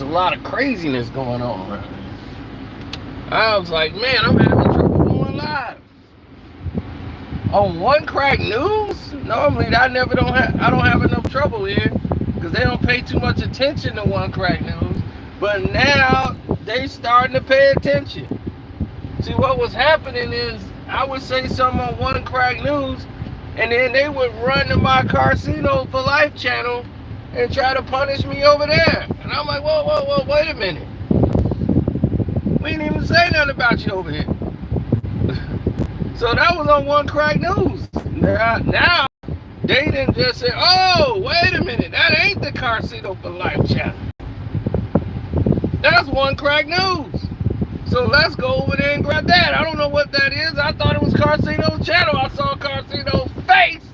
lot of craziness going on around here. I was like, man, I'm having trouble going live. On One Crack News, normally I don't have enough trouble here because they don't pay too much attention to One Crack News. But now they starting to pay attention. See, what was happening is I would say something on One Crack News, and then they would run to my Ceno for Life channel and try to punish me over there. And I'm like, whoa, wait a minute. We didn't even say nothing about you over here. So that was on One Crack News. Now they didn't just say, oh, wait a minute, that ain't the Ceno for Life channel. That's One Crack News. So let's go over there and grab that. I don't know what that is. I thought it was Ceno's channel. I saw Ceno's face.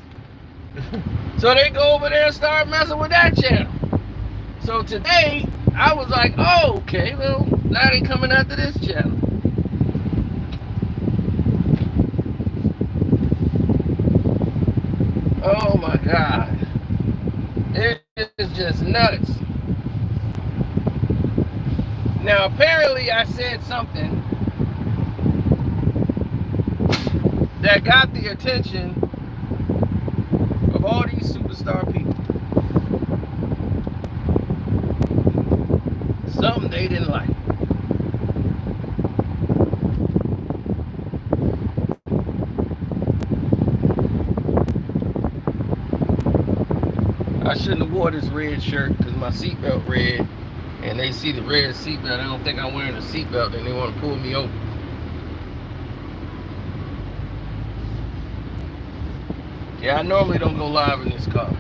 So they go over there and start messing with that channel. So today, I was like, oh, okay, well, now they coming after this channel. Oh my God. It is just nuts. Now, apparently I said something that got the attention of all these superstar people. Something they didn't like. I shouldn't have wore this red shirt because my seatbelt red. And they see the red seatbelt. I don't think I'm wearing a seatbelt, and they want to pull me over. Yeah, I normally don't go live in this car.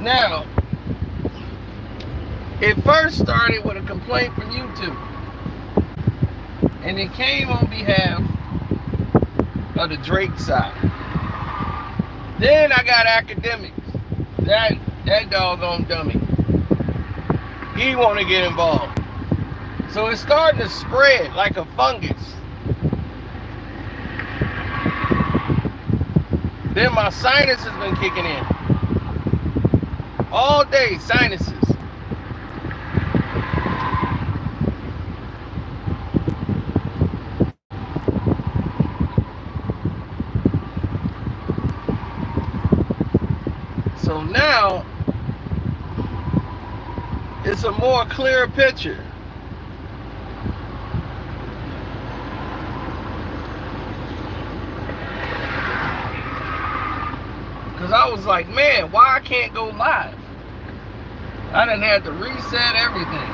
Now, it first started with a complaint from YouTube. And it came on behalf of the Drake side. Then I got academics. That doggone dummy. He want to get involved. So it's starting to spread like a fungus. Then my sinus has been kicking in. All day, sinuses. So now, it's a more clear picture. Because I was like, man, why I can't go live? I done had to reset everything.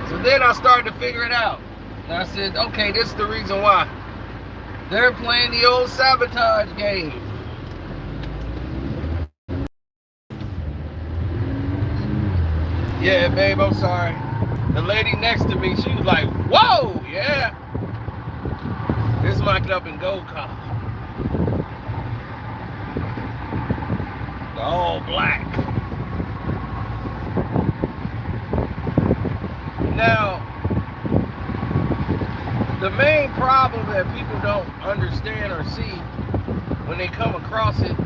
So then I started to figure it out. And I said, okay, this is the reason why. They're playing the old sabotage game. Yeah, babe, I'm sorry. The lady next to me, she was like, whoa, yeah. This is my up and go car. All black. Now, the main problem that people don't understand or see when they come across it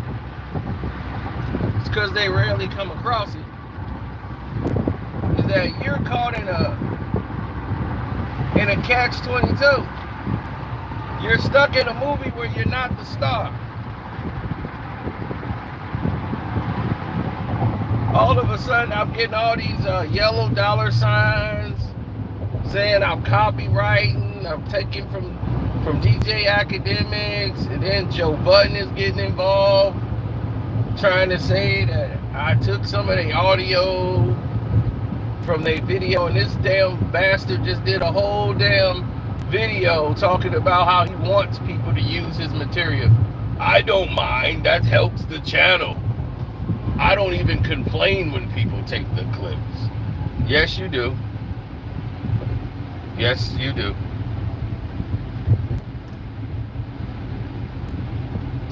is because they rarely come across it. Is that you're caught in a catch-22. You're stuck in a movie where you're not the star. All of a sudden, I'm getting all these yellow dollar signs saying I'm copywriting, I'm taking from DJ Academics, and then Joe Budden is getting involved, trying to say that I took some of the audio from their video, and this damn bastard just did a whole damn video talking about how he wants people to use his material. I don't mind, that helps the channel. I don't even complain when people take the clips. Yes, you do. Yes, you do.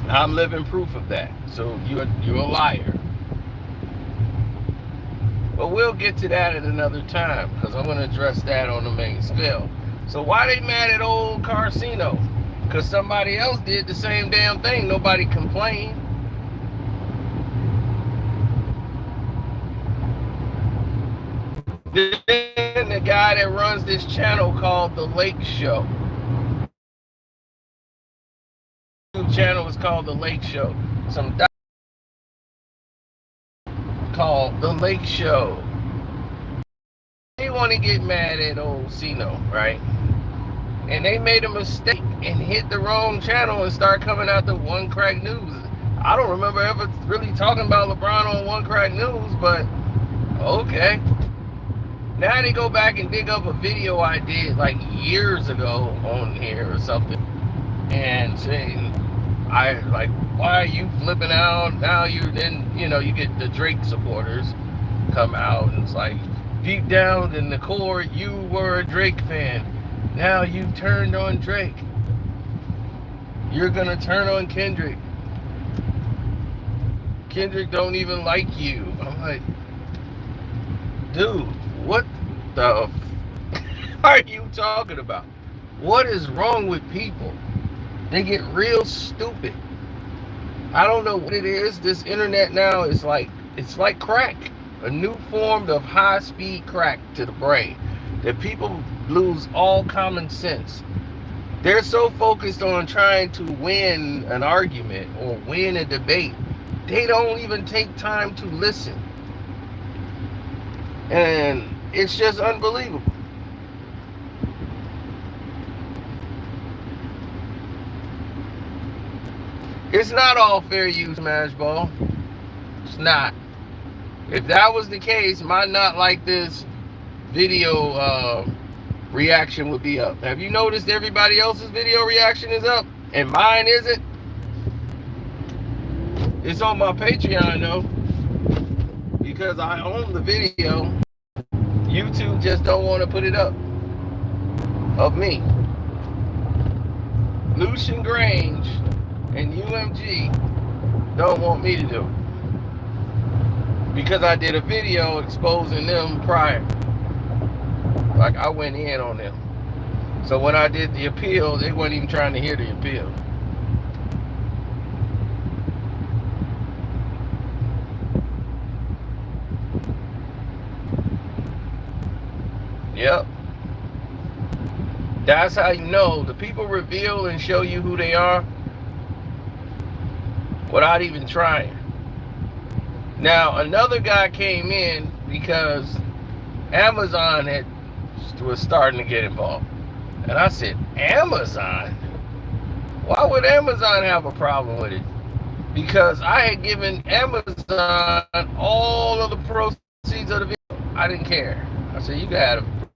I'm living proof of that. So you're a liar. But we'll get to that at another time, because I'm going to address that on the main scale. So why they mad at old Ceno? Because somebody else did the same damn thing. Nobody complained. Then the guy that runs this channel called The Lake Show. The channel is called The Lake Show. Some called The Lake Show. They want to get mad at old Ceno, right? And they made a mistake and hit the wrong channel and start coming out the One Crack News. I don't remember ever really talking about LeBron on One Crack News, but okay. Now they go back and dig up a video I did like years ago on here or something, and saying, why are you flipping out? Now then, you get the Drake supporters come out, and it's like, deep down in the core, you were a Drake fan. Now you've turned on Drake. You're gonna turn on Kendrick. Kendrick don't even like you. I'm like, dude, what the are you talking about? What is wrong with people? They get real stupid. I don't know what it is. This internet now is it's like crack. A new form of high-speed crack to the brain. That people lose all common sense. They're so focused on trying to win an argument or win a debate, they don't even take time to listen. And it's just unbelievable. It's not all fair use, Smashball. It's not. If that was the case, my not like this video reaction would be up. Have you noticed everybody else's video reaction is up and mine isn't? It's on my Patreon though, because I own the video. YouTube just don't want to put it up of me. Lucian Grange and UMG don't want me to do it, because I did a video exposing them prior. Like, I went in on them. So when I did the appeal, they weren't even trying to hear the appeal. Yep. That's how you know. The people reveal and show you who they are without even trying. Now, another guy came in because Amazon was starting to get involved. And I said, Amazon? Why would Amazon have a problem with it? Because I had given Amazon all of the proceeds of the video. I didn't care. I said, you got the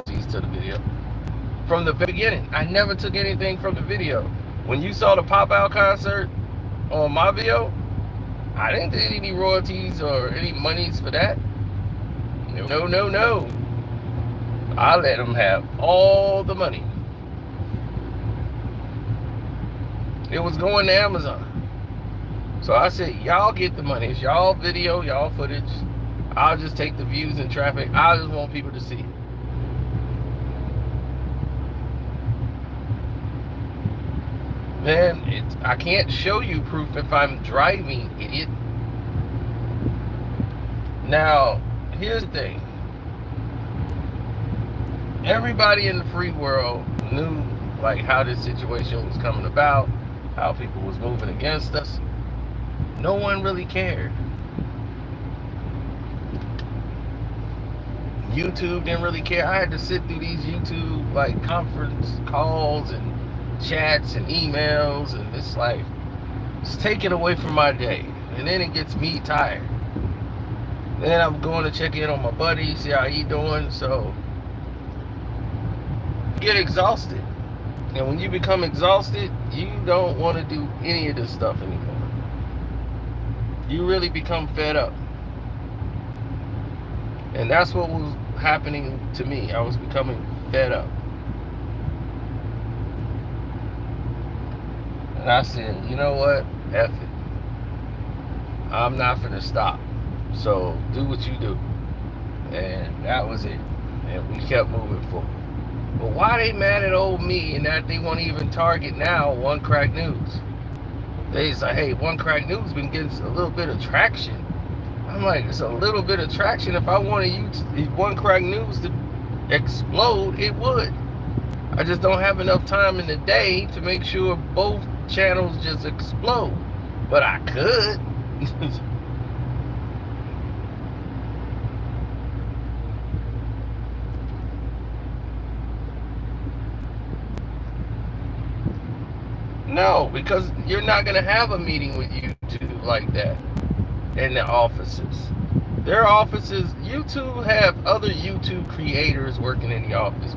proceeds to the video. From the beginning, I never took anything from the video. When you saw the pop-out concert on my video, I didn't get any royalties or any monies for that. No. I let them have all the money. It was going to Amazon. So I said, y'all get the money. It's y'all video, y'all footage. I'll just take the views and traffic. I just want people to see it. Man, I can't show you proof if I'm driving, idiot. Now, here's the thing. Everybody in the free world knew like how this situation was coming about, how people was moving against us. No one really cared. YouTube didn't really care. I had to sit through these YouTube like conference calls and chats and emails, and it's like, it's taken away from my day, and then it gets me tired. Then I'm going to check in on my buddy, see how he doing. So you get exhausted, and when you become exhausted, you don't want to do any of this stuff anymore. You really become fed up, and that's what was happening to me. I was becoming fed up. And I said, you know what? F it. I'm not finna stop. So do what you do. And that was it. And we kept moving forward. But why they mad at old me and that they won't even target now One Crack News? They say, hey, One Crack News been getting a little bit of traction. I'm like, it's a little bit of traction. If I wanted One Crack News to explode, it would. I just don't have enough time in the day to make sure both channels just explode. But I could. No, because you're not going to have a meeting with YouTube like that in the offices. Their offices, YouTube have other YouTube creators working in the office.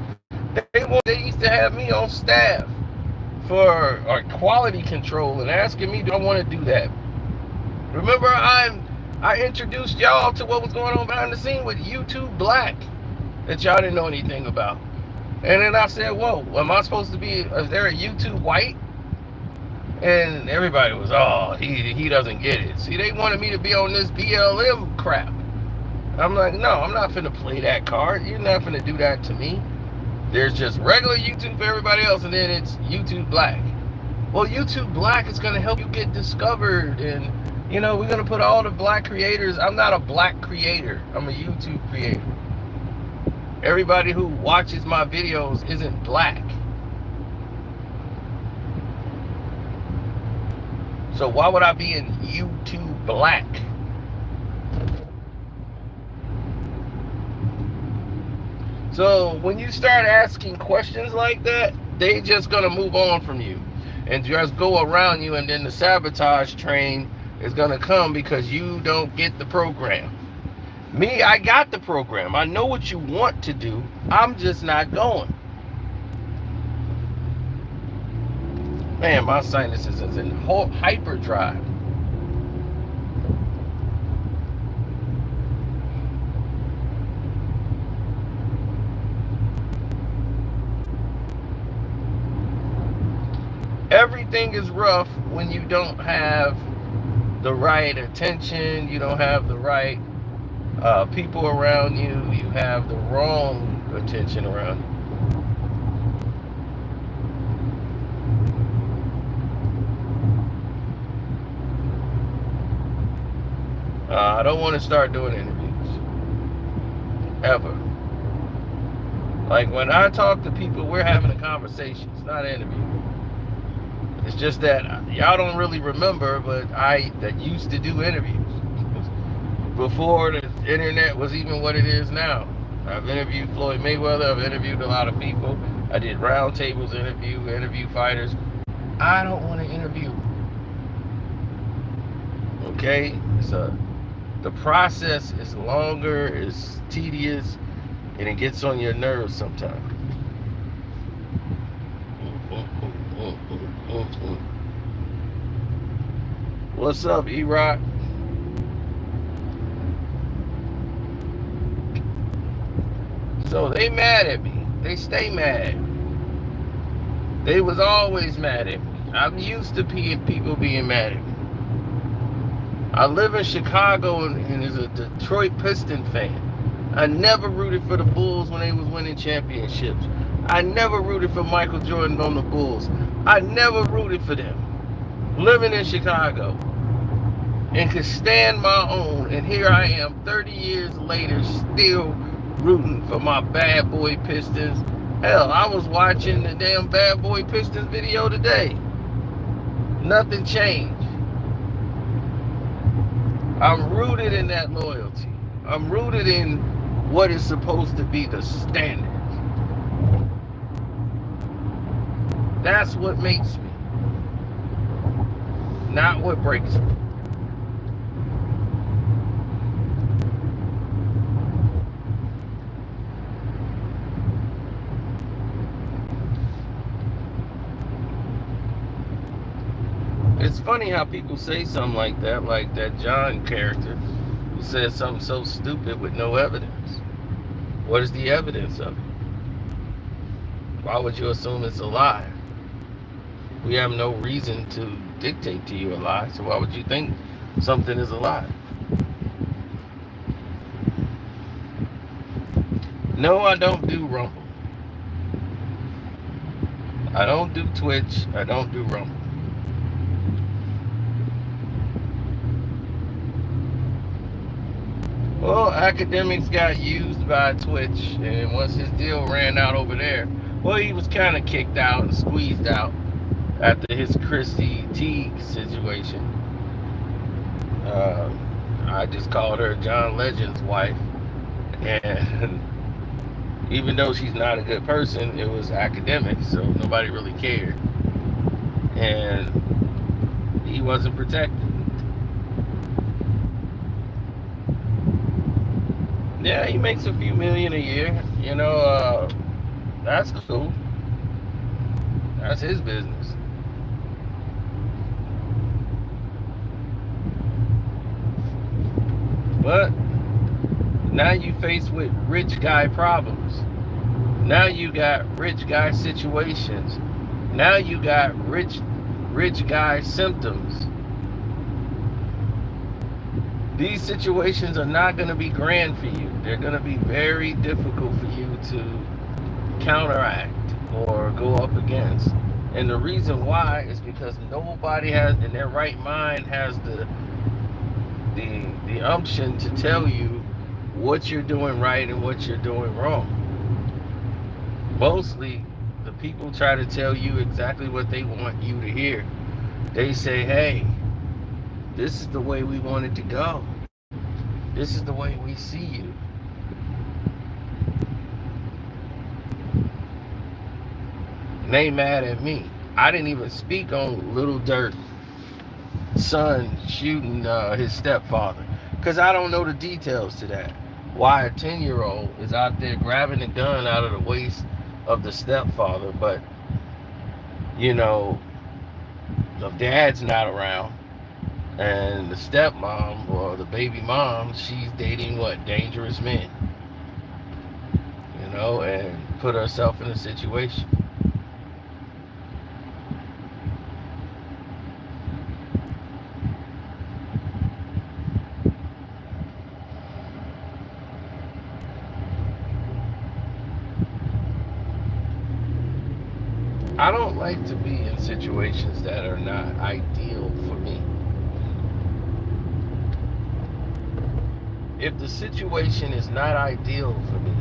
They used to have me on staff for quality control and asking me, do I want to do that? Remember, I introduced y'all to what was going on behind the scene with YouTube Black that y'all didn't know anything about. And then I said, whoa, am I supposed to be, is there a YouTube White? And everybody was, oh, he doesn't get it. See, they wanted me to be on this BLM crap. I'm like, no, I'm not finna play that card. You're not finna do that to me. There's just regular YouTube for everybody else, and then it's YouTube Black. Well, YouTube Black is gonna help you get discovered, and you know, we're gonna put all the black creators. I'm not a black creator. I'm a YouTube creator. Everybody who watches my videos isn't black. So why would I be in YouTube Black? So when you start asking questions like that, they just gonna move on from you and just go around you, and then the sabotage train is gonna come because you don't get the program. Me, I got the program. I know what you want to do. I'm just not going. Man, my sinuses is in hyperdrive. Everything is rough when you don't have the right attention, you don't have the right people around you, you have the wrong attention around you. I don't want to start doing interviews. Ever. Like when I talk to people, we're having a conversation. It's not an interview. It's just that y'all don't really remember, but that used to do interviews. Before the internet was even what it is now. I've interviewed Floyd Mayweather. I've interviewed a lot of people. I did roundtables interview fighters. I don't want to interview. Okay? The process is longer, it's tedious, and it gets on your nerves sometimes. What's up, E-Rock? So they mad at me. They stay mad. They was always mad at me. I'm used to people being mad at me. I live in Chicago and is a Detroit Piston fan. I never rooted for the Bulls when they was winning championships. I never rooted for Michael Jordan on the Bulls. I never rooted for them. Living in Chicago and could stand my own, and here I am 30 years later still rooting for my bad boy Pistons. Hell, I was watching the damn bad boy Pistons video today. Nothing changed. I'm rooted in that loyalty. I'm rooted in what is supposed to be the standard. That's what makes me, not what breaks me. It's funny how people say something like that John character who said something so stupid with no evidence. What is the evidence of it? Why would you assume it's a lie? We have no reason to dictate to you a lie, so why would you think something is a lie? No, I don't do Rumble. I don't do Twitch. I don't do Rumble. Well, academics got used by Twitch, and once his deal ran out over there, well, he was kind of kicked out and squeezed out after his Chrissy Teigen situation. I just called her John Legend's wife, and even though she's not a good person, it was academic, so nobody really cared, and he wasn't protected. Yeah, he makes a few million a year. That's cool. That's his business. But now you faced with rich guy problems. Now you got rich guy situations. Now you got rich guy symptoms. These situations are not going to be grand for you. They're going to be very difficult for you to counteract or go up against. And the reason why is because nobody has in their right mind has the umption to tell you what you're doing right and what you're doing wrong. Mostly the people try to tell you exactly what they want you to hear. They say, hey, this is the way we want it to go. This is the way we see you. And they mad at me. I didn't even speak on Little Dirt's son shooting his stepfather, because I don't know the details to that. Why a 10-year-old is out there grabbing the gun out of the waist of the stepfather, but the dad's not around, and the stepmom or the baby mom, she's dating dangerous men, and put herself in a situation. I don't like to be in situations that are not ideal for me. If the situation is not ideal for me,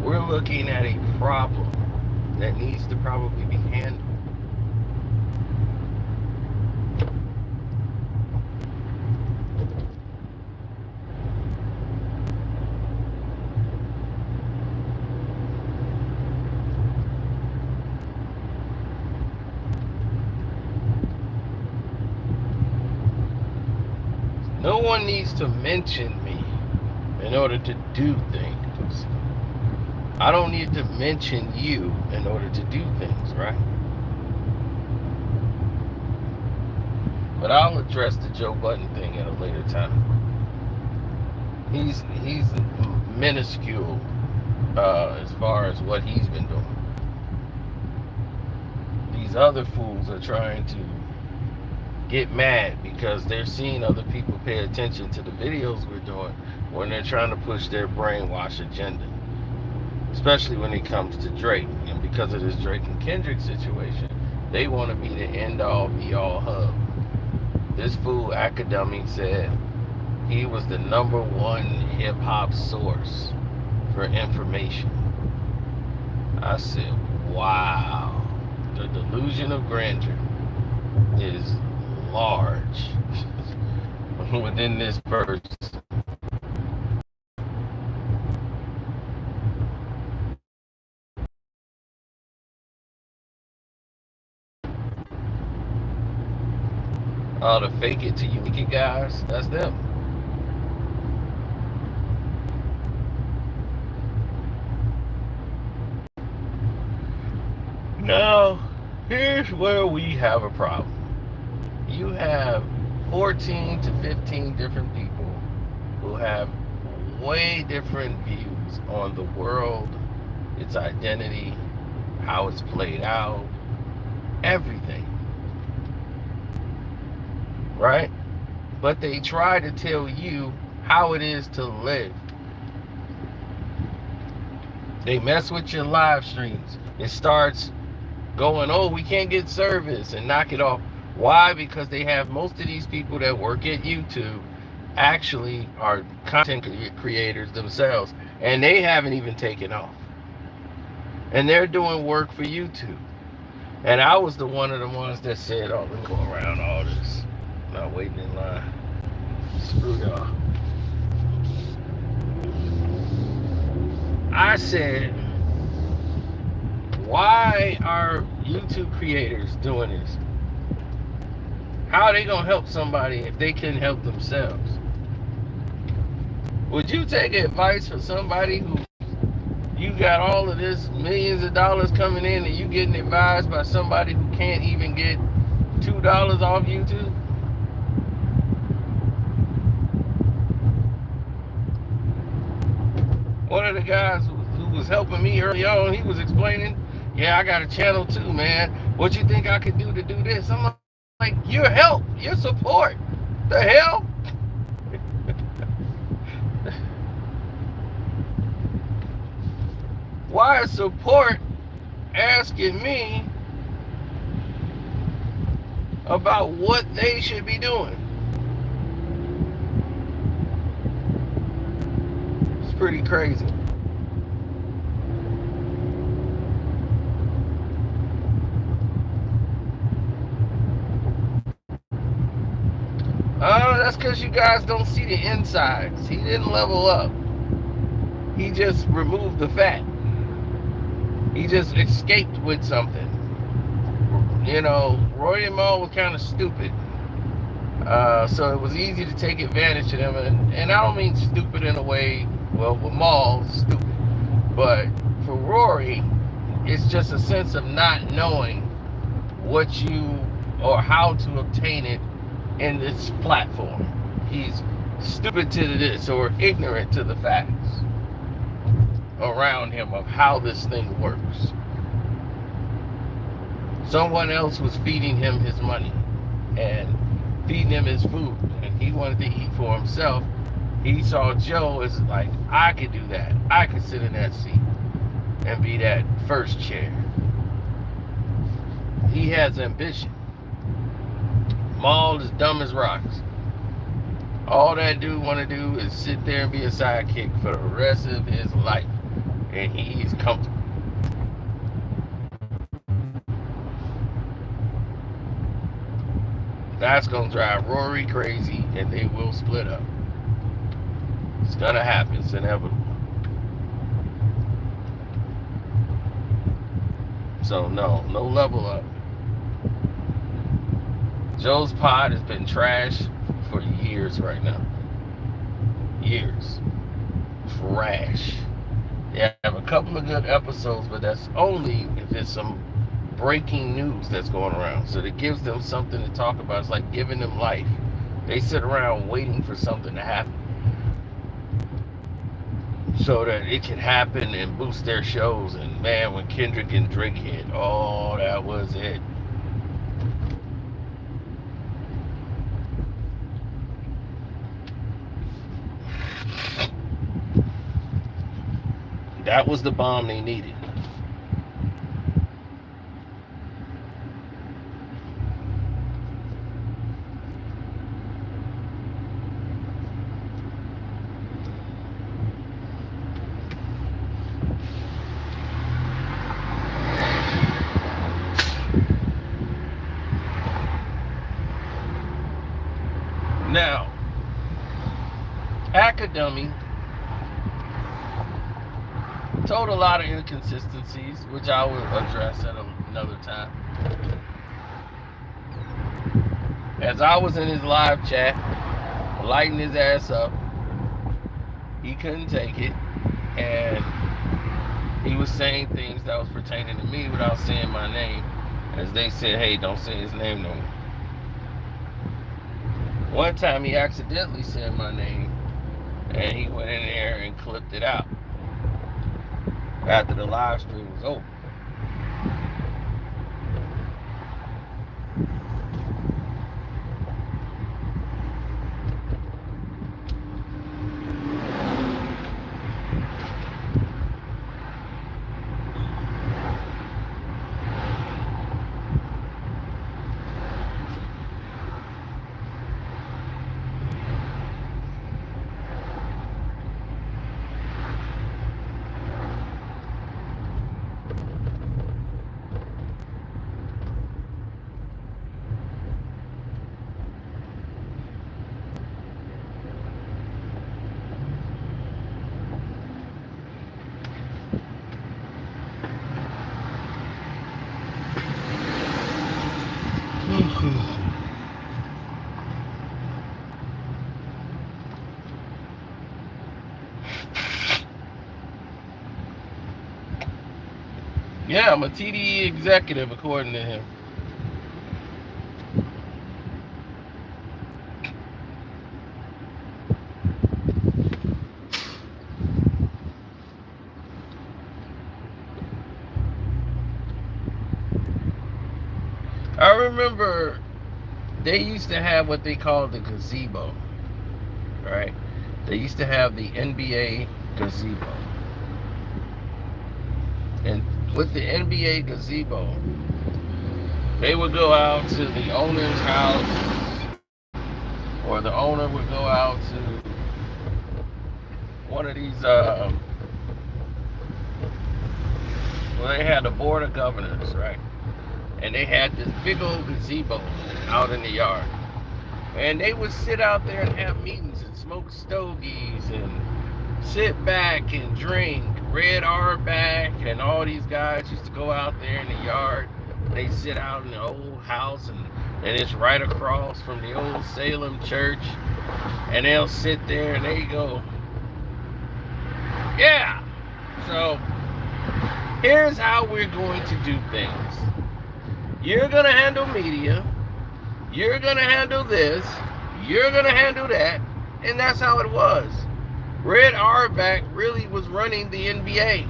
we're looking at a problem that needs to probably be handled. No one needs to mention me in order to do things. I don't need to mention you in order to do things, right? But I'll address the Joe Budden thing at a later time. He's minuscule as far as what he's been doing. These other fools are trying to get mad because they're seeing other people pay attention to the videos we're doing when they're trying to push their brainwash agenda, especially when it comes to Drake. And because of this Drake and Kendrick situation, they want to be the end-all be-all hub. This fool academic said he was the #1 hip-hop source for information. I said, wow, the delusion of grandeur is large within this person. All the fake it till you make it guys, that's them. Now, here's where we have a problem. You have 14 to 15 different people who have way different views on the world, its identity, how it's played out, everything. Right? But they try to tell you how it is to live. They mess with your live streams. It starts going, oh, we can't get service, and knock it off. Why? Because they have most of these people that work at YouTube actually are content creators themselves, and they haven't even taken off. And they're doing work for YouTube. And I was one of the ones that said, oh, let me go around all this. I'm not waiting in line. Screw y'all. I said, why are YouTube creators doing this? How are they going to help somebody if they couldn't help themselves? Would you take advice from somebody who you got all of this millions of dollars coming in and you getting advised by somebody who can't even get $2 off YouTube? One of the guys who was helping me early on, he was explaining, yeah, I got a channel too, man. What you think I could do to do this? I'm like, your help, your support. The hell? Why is support asking me about what they should be doing? It's pretty crazy. That's because you guys don't see the insides. He didn't level up. He just removed the fat. He just escaped with something. You know, Rory and Maul was kind of stupid. So it was easy to take advantage of them. And I don't mean stupid in a way, well, with Maul, stupid. But for Rory, it's just a sense of not knowing what you, or how to obtain it in this platform. He's stupid to this, or ignorant to the facts around him of how this thing works. Someone else was feeding him his money and feeding him his food, and he wanted to eat for himself. He saw Joe as like, I could do that. I could sit in that seat and be that first chair. He has ambition. Maul is dumb as rocks. All that dude want to do is sit there and be a sidekick for the rest of his life, and he's comfortable. That's gonna drive Rory crazy, and they will split up. It's gonna happen. It's inevitable. So no level up. Joe's pod has been trash for years right now. Years. Trash. They have a couple of good episodes, but that's only if it's some breaking news that's going around. So it gives them something to talk about. It's like giving them life. They sit around waiting for something to happen so that it can happen and boost their shows. And man, when Kendrick and Drake hit, oh, that was it. That was the bomb they needed. Now, Academy told a lot of inconsistencies, which I will address at another time. As I was in his live chat, lighting his ass up, he couldn't take it, and he was saying things that was pertaining to me without saying my name, as they said, hey, don't say his name no more. One time he accidentally said my name, and he went in there and clipped it out after the live stream was over. Yeah, I'm a TDE executive according to him. I remember they used to have what they called the gazebo, right? They used to have the NBA gazebo. And with the NBA gazebo, they would go out to the owner's house, or the owner would go out to one of these, well, they had the board of governors, right? And they had this big old gazebo out in the yard. And they would sit out there and have meetings and smoke stogies and sit back and drink. Red Auerbach and all these guys used to go out there in the yard. They sit out in the old house, and it's right across from the old Salem church. And they'll sit there and they go, yeah. So here's how we're going to do things. You're going to handle media. You're going to handle this. You're going to handle that. And that's how it was. Red Auerbach really was running the NBA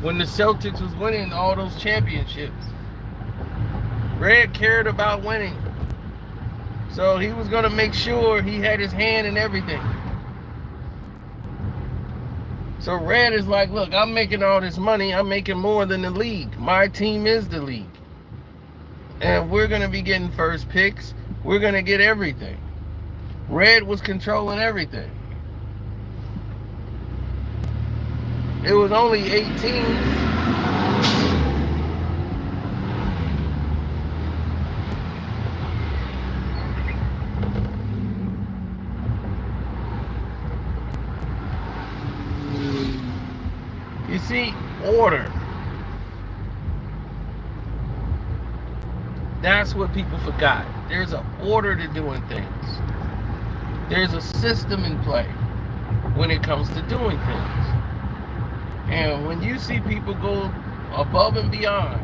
when the Celtics was winning all those championships. Red cared about winning. So he was going to make sure he had his hand in everything. So Red is like, look, I'm making all this money. I'm making more than the league. My team is the league. And we're going to be getting first picks. We're going to get everything. Red was controlling everything. It was only 18. You see, order. That's what people forgot. There's an order to doing things. There's a system in play when it comes to doing things. And when you see people go above and beyond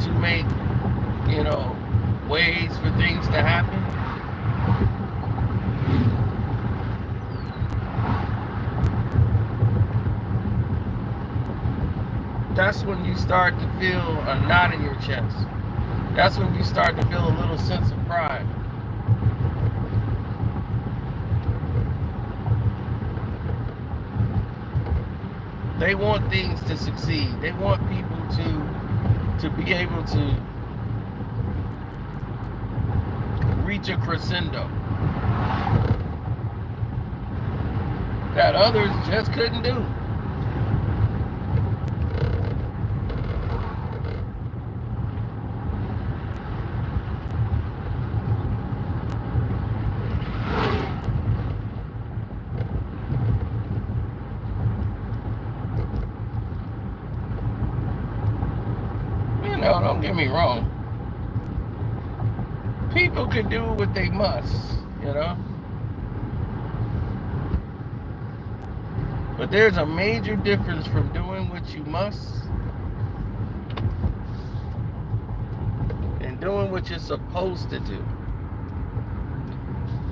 to make, ways for things to happen, that's when you start to feel a knot in your chest. That's when you start to feel a little sense of pride. They want things to succeed. They want people to be able to reach a crescendo that others just couldn't do. No, don't get me wrong. People can do what they must, But there's a major difference from doing what you must and doing what you're supposed to do.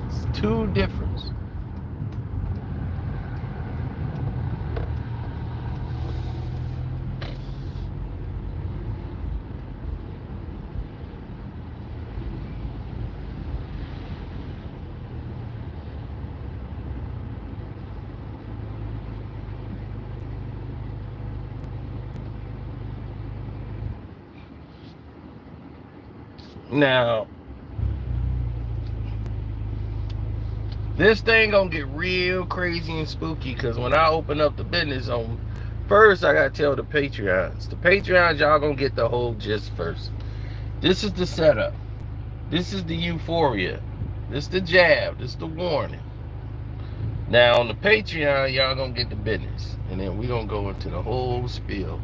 It's two difference. Now, this thing gonna get real crazy and spooky, because when I open up the business on first, I gotta tell the Patreons. The Patreons, y'all gonna get the whole gist first. This is the setup. This is the euphoria. This is the jab. This is the warning. Now on the Patreon, y'all gonna get the business, and then we gonna go into the whole spiel.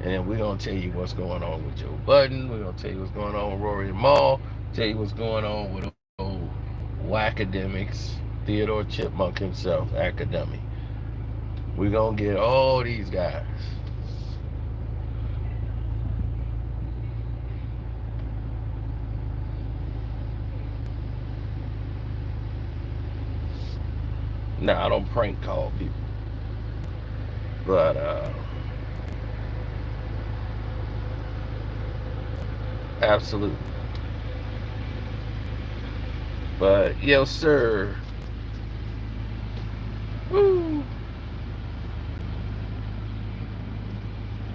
And then we're going to tell you what's going on with Joe Budden. We're going to tell you what's going on with Rory and Maul. Tell you what's going on with old Whackademics, Theodore Chipmunk himself, academic. We're going to get all these guys. Now, I don't prank call people. But, absolutely. But, yo, sir. Woo.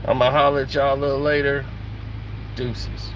I'm going to holler at y'all a little later. Deuces.